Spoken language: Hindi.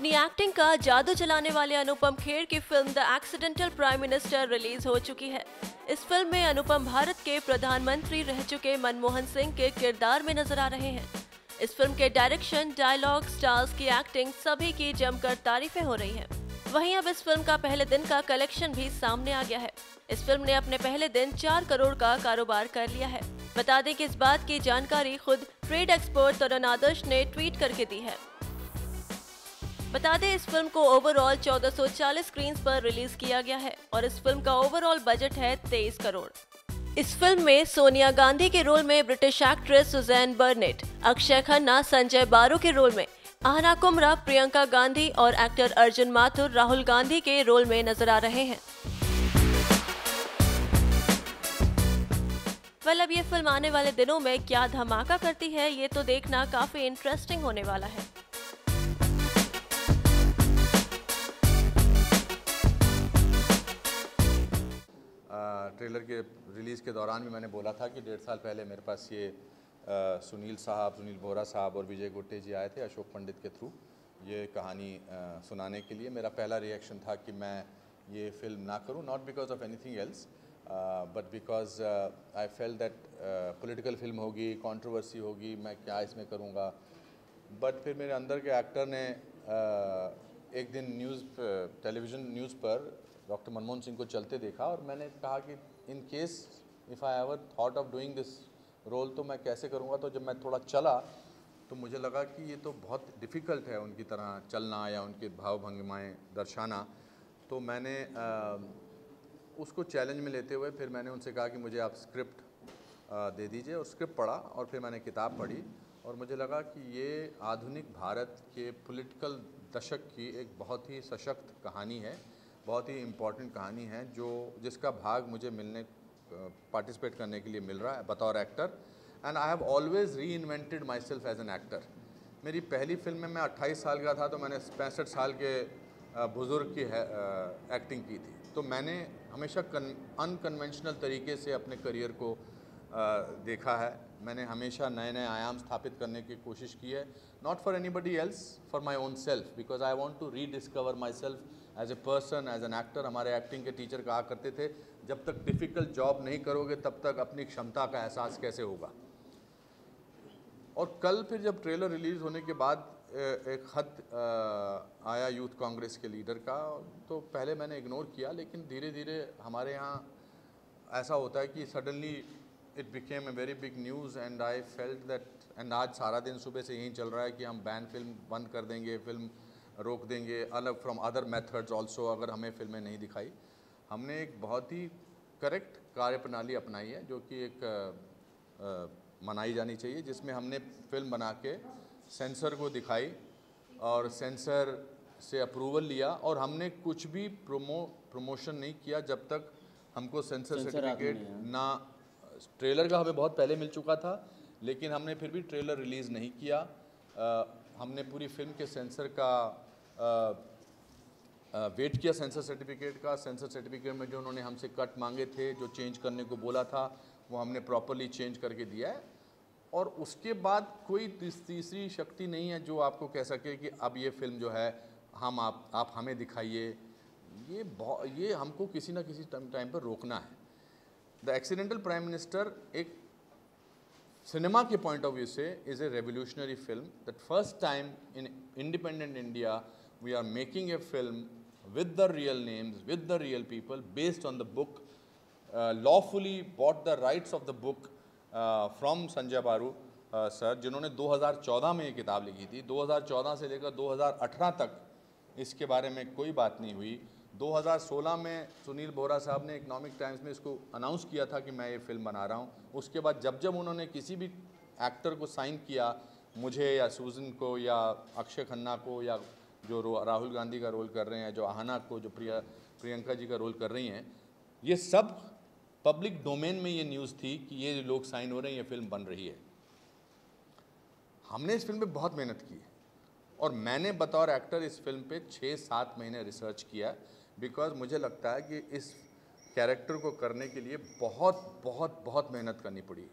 अपनी एक्टिंग का जादू चलाने वाले अनुपम खेर की film the accidental prime minister release हो चुकी है। इस फिल्म में अनुपम भारत के प्रधानमंत्री रह चुके मनमोहन सिंह के किरदार में नजर आ रहे हैं। इस फिल्म के डायरेक्शन, डायलॉग, स्टार्स की एक्टिंग सभी की जमकर तारीफें हो रही हैं। वहीं अब इस फिल्म का पहले दिन का कलेक्शन भी सामने आ गया है। इस फिल्म ने अपने पहले दिन 4 करोड़ का कारोबार कर लिया है। बता दें कि इस बात की जानकारी खुद ट्रेड एक्सपर्ट तरुण आदर्श ने ट्वीट करके दी है। बता दें, इस फिल्म को ओवरऑल 1440 स्क्रीन्स पर रिलीज किया गया है और इस फिल्म का ओवरऑल बजट है 23 करोड़। इस फिल्म में सोनिया गांधी के रोल में British actress Suzanne Burnett, Akshaye Khanna Sanjaya Baru के रोल में, आहना कुमरा प्रियंका गांधी और एक्टर अर्जुन माथुर राहुल गांधी के रोल में नजर आ रहे हैं। अब ये फिल्म आने वाले दिनों में क्या धमाका करती है, ये तो देखना काफी इंटरेस्टिंग होने वाला है। ट्रेलर के रिलीज़ के दौरान भी मैंने बोला था कि 1.5 साल पहले मेरे पास ये सुनील बोहरा साहब और विजय गुट्टे जी आए थे अशोक पंडित के थ्रू ये कहानी सुनाने के लिए। मेरा पहला रिएक्शन था कि मैं ये फिल्म ना करूं, not because of anything else but because I fail that political film होगी, कंट्रोवर्सी होगी, मैं क्या इसमें करूंगा। बट फिर मेरे अंदर के एक्टर ने एक दिन टेलीविज़न न्यूज़ पर डॉक्टर मनमोहन सिंह को चलते देखा और मैंने कहा कि in case if I ever thought of doing this role तो मैं कैसे करूँगा। तो जब मैं थोड़ा चला तो मुझे लगा कि ये तो बहुत डिफ़िकल्ट है उनकी तरह चलना या उनके भाव भंगिमाएँ दर्शाना। तो मैंने उसको चैलेंज में लेते हुए फिर मैंने उनसे कहा कि मुझे आप स्क्रिप्ट दे दीजिए और स्क्रिप्ट पढ़ा और फिर मैंने किताब पढ़ी और मुझे लगा कि ये आधुनिक भारत के पॉलिटिकल दशक की एक बहुत ही सशक्त कहानी है, बहुत ही इम्पॉर्टेंट कहानी है जिसका भाग मुझे पार्टिसिपेट करने के लिए मिल रहा है बतौर actor. And I have always reinvented my self as an actor. मेरी पहली फिल्म में मैं 28 साल का था तो मैंने 65 साल के बुज़ुर्ग की एक्टिंग की थी। तो मैंने हमेशा अनकन्वेंशनल तरीके से अपने करियर को देखा है। मैंने हमेशा नए नए आयाम स्थापित करने की कोशिश की है, not for anybody else, for my own self, because I want to rediscover my self as a person, as an actor. हमारे एक्टिंग के टीचर कहा करते थे, जब तक डिफ़िकल्ट जॉब नहीं करोगे तब तक अपनी क्षमता का एहसास कैसे होगा। और कल फिर जब ट्रेलर रिलीज़ होने के बाद एक खत आया यूथ कांग्रेस के लीडर का, तो पहले मैंने इग्नोर किया, लेकिन धीरे धीरे हमारे यहाँ ऐसा होता है कि suddenly it became a very big news and I felt that. And आज सारा दिन सुबह से यही चल रहा है कि हम बैन फिल्म बंद कर देंगे, फिल्म रोक देंगे, अलग फ्रॉम अदर मेथड्स ऑल्सो, अगर हमें फिल्में नहीं दिखाई। हमने एक बहुत ही करेक्ट कार्यप्रणाली अपनाई है जो कि एक मनाई जानी चाहिए, जिसमें हमने फिल्म बना के सेंसर को दिखाई और सेंसर से अप्रूवल लिया और हमने कुछ भी प्रमोशन नहीं किया जब तक हमको सेंसर सर्टिफिकेट ना। ट्रेलर का हमें बहुत पहले मिल चुका था, लेकिन हमने फिर भी ट्रेलर रिलीज़ नहीं किया। हमने पूरी फिल्म के सेंसर का वेट किया, सेंसर सर्टिफिकेट का। सेंसर सर्टिफिकेट में जो उन्होंने हमसे कट मांगे थे, जो चेंज करने को बोला था, वो हमने प्रॉपरली चेंज करके दिया है। और उसके बाद कोई तीसरी शक्ति नहीं है जो आपको कह सके कि अब ये फिल्म जो है आप हमें दिखाइए। ये हमको किसी ना किसी टाइम पर रोकना है। द एक्सीडेंटल प्राइम मिनिस्टर एक सिनेमा के पॉइंट ऑफ व्यू से is a revolutionary film. That first time in independent India we are making a film with the real names, with the real people, based on the book, lawfully bought the rights of the book from Sanjay बारू सर, जिन्होंने 2014 में ये किताब लिखी थी। 2014 से लेकर 2018 तक इसके बारे में कोई बात नहीं हुई। 2016 में सुनील बोहरा साहब ने इकोनॉमिक टाइम्स में इसको अनाउंस किया था कि मैं ये फिल्म बना रहा हूँ। उसके बाद जब उन्होंने किसी भी एक्टर को साइन किया, मुझे या सूजन को या अक्षय खन्ना को या जो राहुल गांधी का रोल कर रहे हैं, जो आहना को, जो प्रियंका जी का रोल कर रही हैं, ये सब पब्लिक डोमेन में ये न्यूज़ थी कि ये लोग साइन हो रहे हैं, ये फिल्म बन रही है। हमने इस फिल्म पे बहुत मेहनत की है और मैंने बतौर एक्टर इस फिल्म पे 6-7 महीने रिसर्च किया, बिकॉज मुझे लगता है कि इस कैरेक्टर को करने के लिए बहुत बहुत बहुत मेहनत करनी पड़ी।